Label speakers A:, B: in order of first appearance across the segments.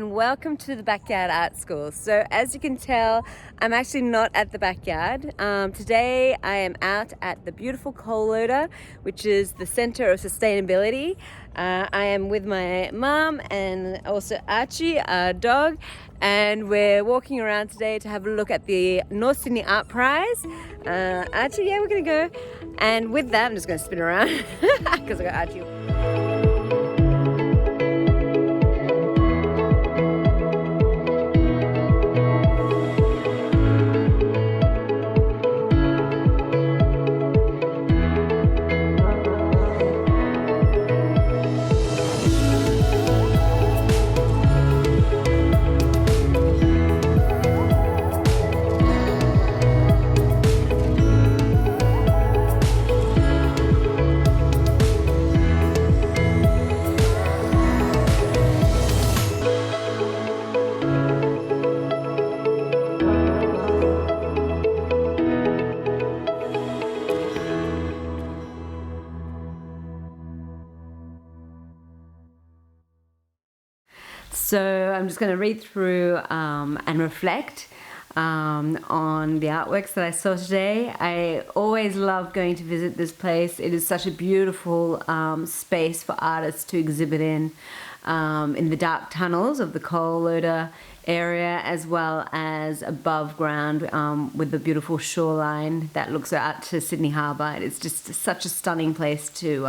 A: and welcome to the Backyard Art School. So as you can tell, I'm actually not at the backyard. Today I am out at the beautiful coal loader, which is the center of sustainability. I am with my mom and also Archie, our dog, and we're walking around today to have a look at the North Sydney Art Prize. Archie, yeah, we're gonna go. And with that, I'm just gonna spin around because I got Archie. So I'm just going to read through and reflect on the artworks that I saw today. I always love going to visit this place. It is such a beautiful space for artists to exhibit in the dark tunnels of the coal loader area, as well as above ground with the beautiful shoreline that looks out to Sydney Harbour. It's just such a stunning place to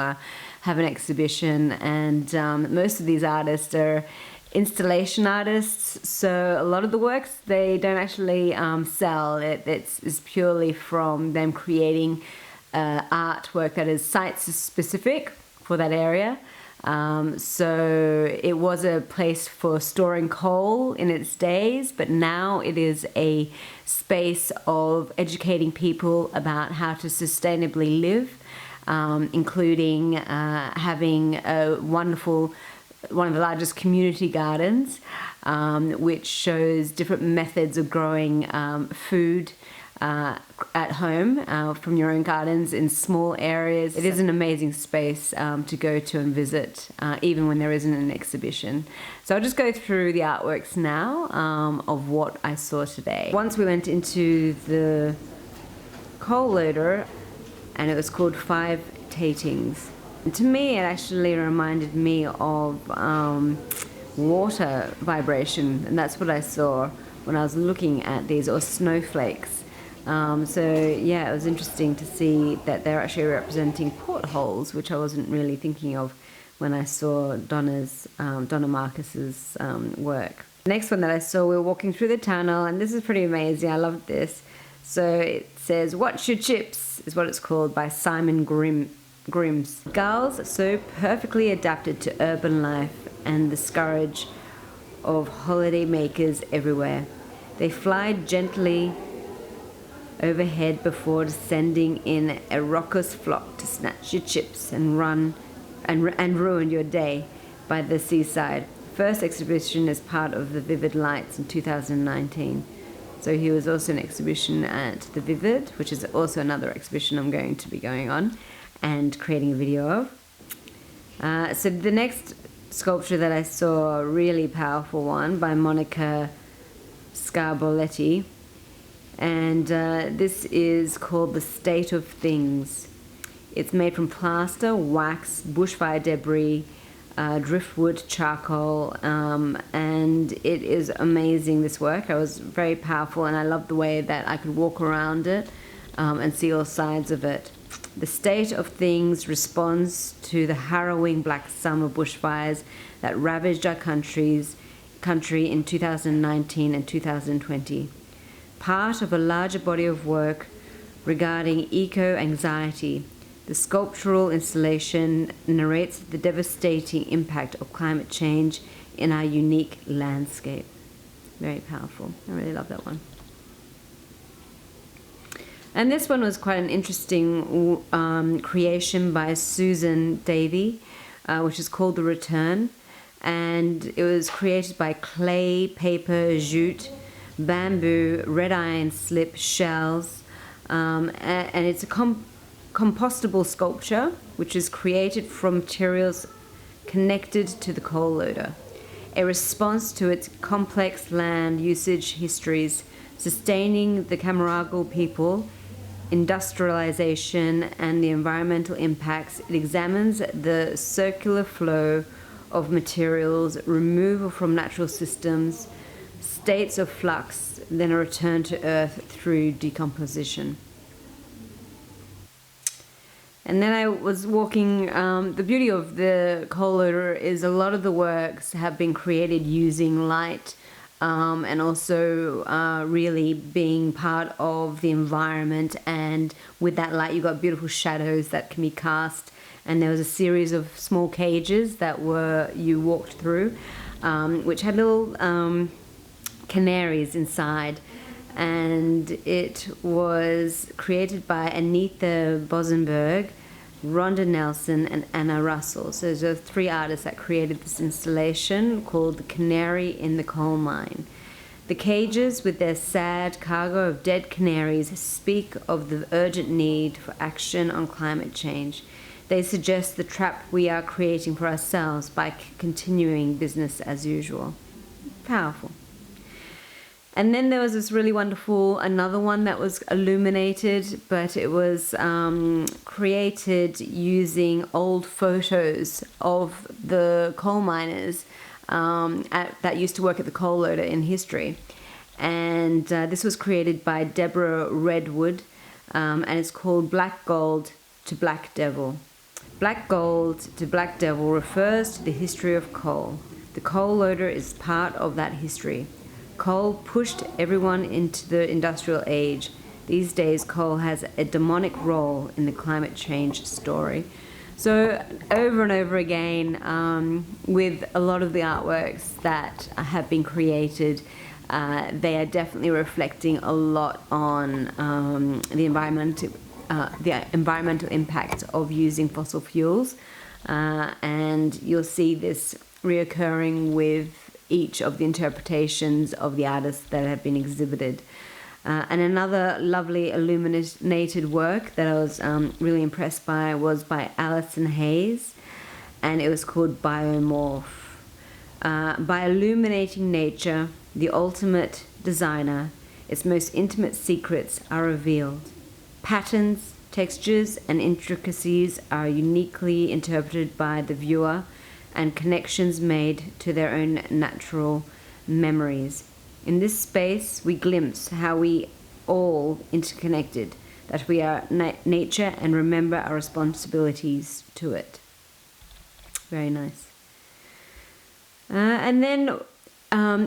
A: have an exhibition, and most of these artists are installation artists, so a lot of the works they don't actually sell. It's purely from them creating artwork that is site specific for that area. So it was a place for storing coal in its days, but now it is a space of educating people about how to sustainably live, including having a one of the largest community gardens, which shows different methods of growing food at home from your own gardens in small areas. It is an amazing space to go to and visit, even when there isn't an exhibition. So I'll just go through the artworks now of what I saw today. Once we went into the coal loader, and it was called Five Tatings. To me, it actually reminded me of water vibration, and that's what I saw when I was looking at these, or snowflakes. So yeah, it was interesting to see that they're actually representing portholes, which I wasn't really thinking of when I saw Donna Marcus's work. The next one that I saw, we were walking through the tunnel, and this is pretty amazing. I loved this. So it says, "What's Your Chips?" is what it's called, by Simon Grimm's. Gulls so perfectly adapted to urban life and the scourge of holiday makers everywhere. They fly gently overhead before descending in a raucous flock to snatch your chips and ruin your day by the seaside. First exhibition as part of the Vivid Lights in 2019. So he was also an exhibition at the Vivid, which is also another exhibition I'm going to be going on and creating a video of. So the next sculpture that I saw, a really powerful one by Monica Scarboletti, and this is called The State of Things. It's made from plaster, wax, bushfire debris, driftwood, charcoal, and it is amazing, this work. It was very powerful, and I loved the way that I could walk around it and see all sides of it. The State of Things responds to the harrowing black summer bushfires that ravaged our country in 2019 and 2020. Part of a larger body of work regarding eco-anxiety, the sculptural installation narrates the devastating impact of climate change in our unique landscape. Very powerful. I really love that one. And this one was quite an interesting creation by Susan Davey, which is called The Return. And it was created by clay, paper, jute, bamboo, red iron slip, shells. And it's a compostable sculpture, which is created from materials connected to the coal loader. a response to its complex land usage histories, sustaining the Camaragal people, industrialization, and the environmental impacts. It examines the circular flow of materials, removal from natural systems, states of flux, then a return to earth through decomposition. And then I was walking, the beauty of the coal loader is a lot of the works have been created using light, and also really being part of the environment, and with that light you got beautiful shadows that can be cast. And there was a series of small cages that you walked through, which had little canaries inside, and it was created by Anita Bosenberg, Rhonda Nelson, and Anna Russell. So those are 3 artists that created this installation called The Canary in the Coal Mine. The cages, with their sad cargo of dead canaries, speak of the urgent need for action on climate change. They suggest the trap we are creating for ourselves by continuing business as usual. Powerful. And then there was this really wonderful, another one that was illuminated, but it was created using old photos of the coal miners that used to work at the coal loader in history. And this was created by Deborah Redwood, and it's called Black Gold to Black Devil. Black Gold to Black Devil refers to the history of coal. The coal loader is part of that history. Coal pushed everyone into the industrial age. These days, coal has a demonic role in the climate change story. So over and over again, with a lot of the artworks that have been created, they are definitely reflecting a lot on the environmental impact of using fossil fuels. And you'll see this reoccurring with each of the interpretations of the artists that have been exhibited. And another lovely illuminated work that I was really impressed by was by Allison Hayes, and it was called Biomorph. By illuminating nature, the ultimate designer, its most intimate secrets are revealed. Patterns, textures, and intricacies are uniquely interpreted by the viewer, and connections made to their own natural memories. In this space, we glimpse how we all interconnected, that we are nature, and remember our responsibilities to it. Very nice. And then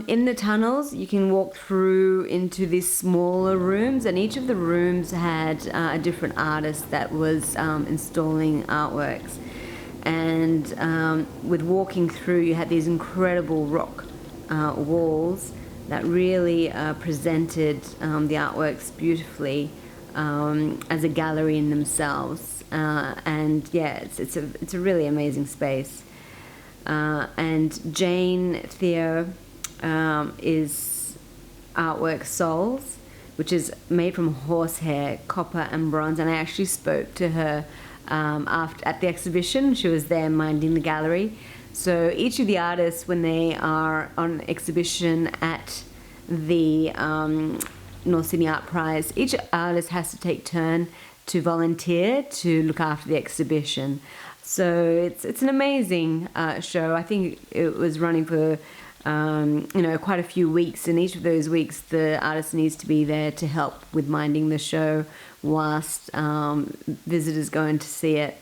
A: in the tunnels, you can walk through into these smaller rooms, and each of the rooms had a different artist that was installing artworks. And with walking through, you had these incredible rock walls that really presented the artworks beautifully as a gallery in themselves. And yeah, it's a really amazing space. And Jane Theo is artwork Souls, which is made from horsehair, copper, and bronze. And I actually spoke to her at the exhibition. She was there minding the gallery. So each of the artists, when they are on exhibition at the North Sydney Art Prize, each artist has to take turn to volunteer to look after the exhibition. So it's an amazing show. I think it was running for quite a few weeks, and each of those weeks the artist needs to be there to help with minding the show whilst visitors go in to see it.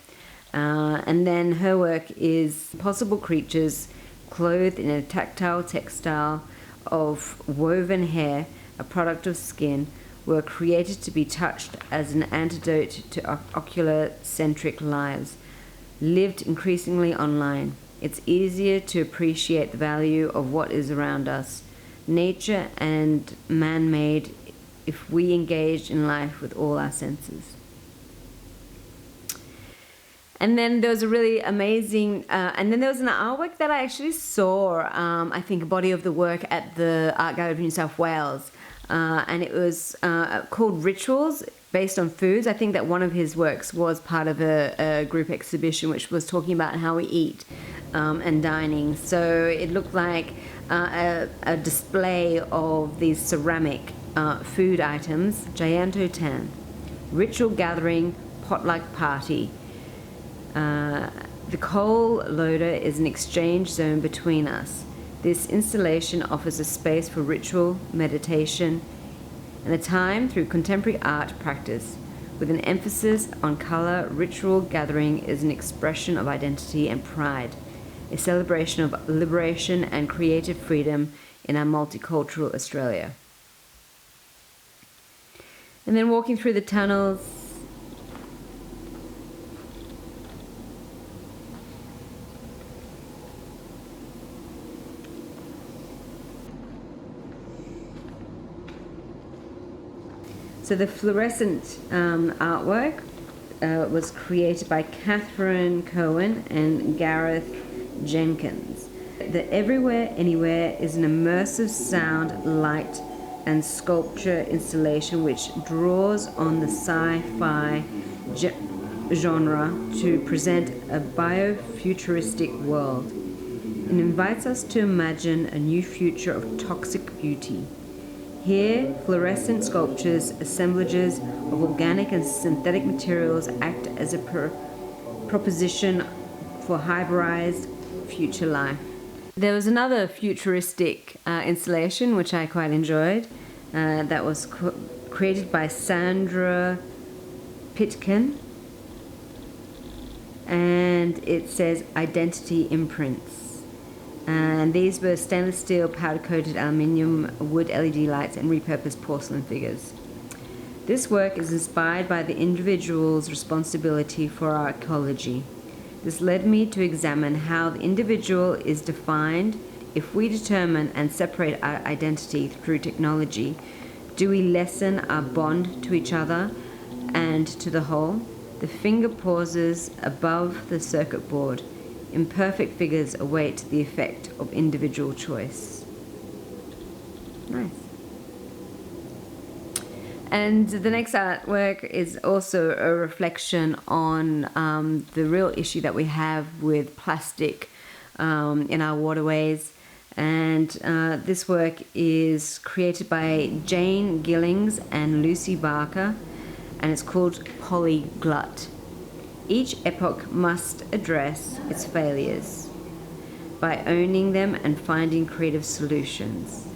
A: And then her work is possible creatures clothed in a tactile textile of woven hair, a product of skin, were created to be touched as an antidote to ocular-centric lives, lived increasingly online. It's easier to appreciate the value of what is around us, nature and man-made, if we engaged in life with all our senses. And then there was a really amazing, and then there was an artwork that I actually saw, I think a body of the work at the Art Gallery of New South Wales. and it was called Rituals, based on foods. I think that one of his works was part of a group exhibition which was talking about how we eat and dining. So it looked like a display of these ceramic food items. Jayanto 10, ritual gathering, potluck party. The coal loader is an exchange zone between us. This installation offers a space for ritual, meditation, and a time through contemporary art practice. With an emphasis on color, ritual gathering is an expression of identity and pride, a celebration of liberation and creative freedom in our multicultural Australia. And then walking through the tunnels, so the fluorescent artwork was created by Catherine Cohen and Gareth Jenkins. The Everywhere Anywhere is an immersive sound, light, and sculpture installation which draws on the sci-fi genre to present a biofuturistic world. It invites us to imagine a new future of toxic beauty. Here, fluorescent sculptures, assemblages of organic and synthetic materials act as a proposition for hybridized future life. There was another futuristic installation which I quite enjoyed that was created by Sandra Pitkin, and it says Identity Imprints. And these were stainless steel, powder-coated aluminium, wood LED lights, and repurposed porcelain figures. This work is inspired by the individual's responsibility for our ecology. This led me to examine how the individual is defined. If we determine and separate our identity through technology, do we lessen our bond to each other and to the whole? The finger pauses above the circuit board. Imperfect figures await the effect of individual choice. Nice. And the next artwork is also a reflection on the real issue that we have with plastic in our waterways. And this work is created by Jane Gillings and Lucy Barker, and it's called Polyglut. Each epoch must address its failures by owning them and finding creative solutions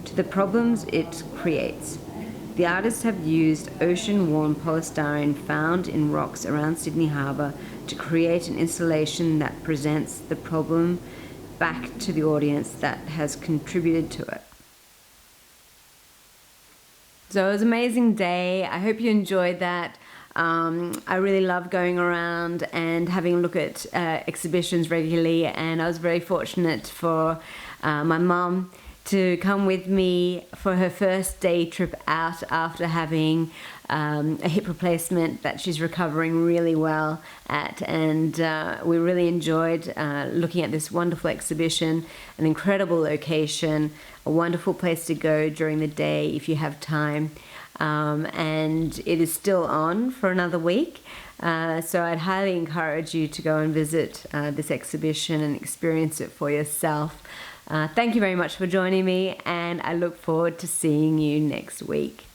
A: to the problems it creates. The artists have used ocean-worn polystyrene found in rocks around Sydney Harbour to create an installation that presents the problem back to the audience that has contributed to it. So it was an amazing day. I hope you enjoyed that. I really love going around and having a look at exhibitions regularly, and I was very fortunate for my mum to come with me for her first day trip out after having a hip replacement that she's recovering really well at, and we really enjoyed looking at this wonderful exhibition, an incredible location, a wonderful place to go during the day if you have time. And it is still on for another week, so I'd highly encourage you to go and visit this exhibition and experience it for yourself. Thank you very much for joining me, and I look forward to seeing you next week.